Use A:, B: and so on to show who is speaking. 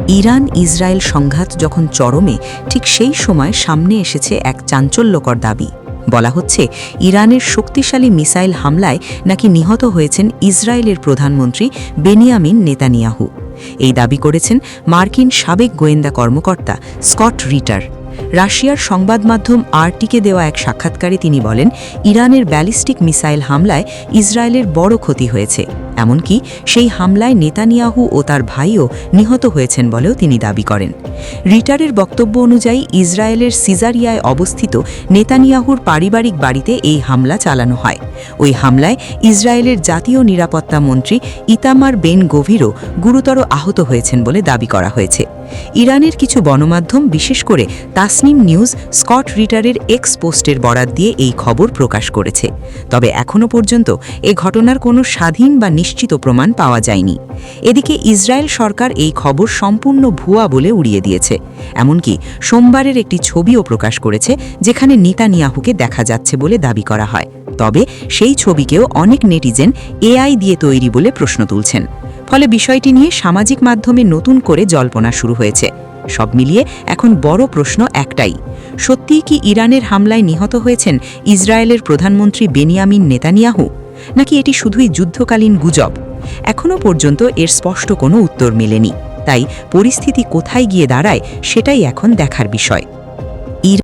A: Iran Israel সংঘাত যখন চরমে, ঠিক সেই সময় সামনে এসেছে এক চাঞ্চল্যকর দাবি। বলা হচ্ছে, ইরানের শক্তিশালী মিসাইল হামলায় নাকি নিহত হয়েছেন ইসরায়েলের প্রধানমন্ত্রী বেনিয়ামিন নেতানিয়াহু। এই দাবি করেছেন মার্কিন সাবেক গোয়েন্দা কর্মকর্তা স্কট রিটার। রাশিয়ার সংবাদ মাধ্যম আরটিকে দেওয়া এক সাক্ষাৎকারে তিনি বলেন, ইরানের ব্যালিস্টিক মিসাইল হামলায় ইসরায়েলের বড় ক্ষতি হয়েছে, এমনকি সেই হামলায় নেতানিয়াহু ও তার ভাইও নিহত হয়েছেন বলেও তিনি দাবি করেন। রিটারের বক্তব্য অনুযায়ী ইসরায়েলের সিজারিয়ায় অবস্থিত নেতানিয়াহুর পারিবারিক বাড়িতে এই হামলা চালানো হয়। ওই হামলায় ইসরায়েলের জাতীয় নিরাপত্তা মন্ত্রী ইতামার বেন গভিরও গুরুতর আহত হয়েছেন বলে দাবি করা হয়েছে। ইরানের কিছু গণমাধ্যম, বিশেষ করে তাসনিম নিউজ, স্কট রিটারের এক্স পোস্টের বরাত দিয়ে এই খবর প্রকাশ করেছে। তবে এখনও পর্যন্ত এ ঘটনার কোনো স্বাধীন বা নিশ্চিত প্রমাণ পাওয়া যায়নি। এদিকে ইসরায়েল সরকার এই খবর সম্পূর্ণ ভুয়া বলে উড়িয়ে দিয়েছে। এমনকি সোমবারের একটি ছবিও প্রকাশ করেছে, যেখানে নেতানিয়াহুকে দেখা যাচ্ছে বলে দাবি করা হয়। তবে সেই ছবিকেও অনেক নেটিজেন এআই দিয়ে তৈরি বলে প্রশ্ন তুলছেন। ফলে বিষয়টি নিয়ে সামাজিক মাধ্যমে নতুন করে জল্পনা শুরু হয়েছে। সব মিলিয়ে এখন বড় প্রশ্ন একটাই, সত্যিই কি ইরানের হামলায় নিহত হয়েছেন ইসরায়েলের প্রধানমন্ত্রী বেনিয়ামিন নেতানিয়াহু, নাকি এটি শুধুই যুদ্ধকালীন গুজব? এখনও পর্যন্ত এর স্পষ্ট কোনো উত্তর মেলেনি। তাই পরিস্থিতি কোথায় গিয়ে দাঁড়ায়, সেটাই এখন দেখার বিষয়।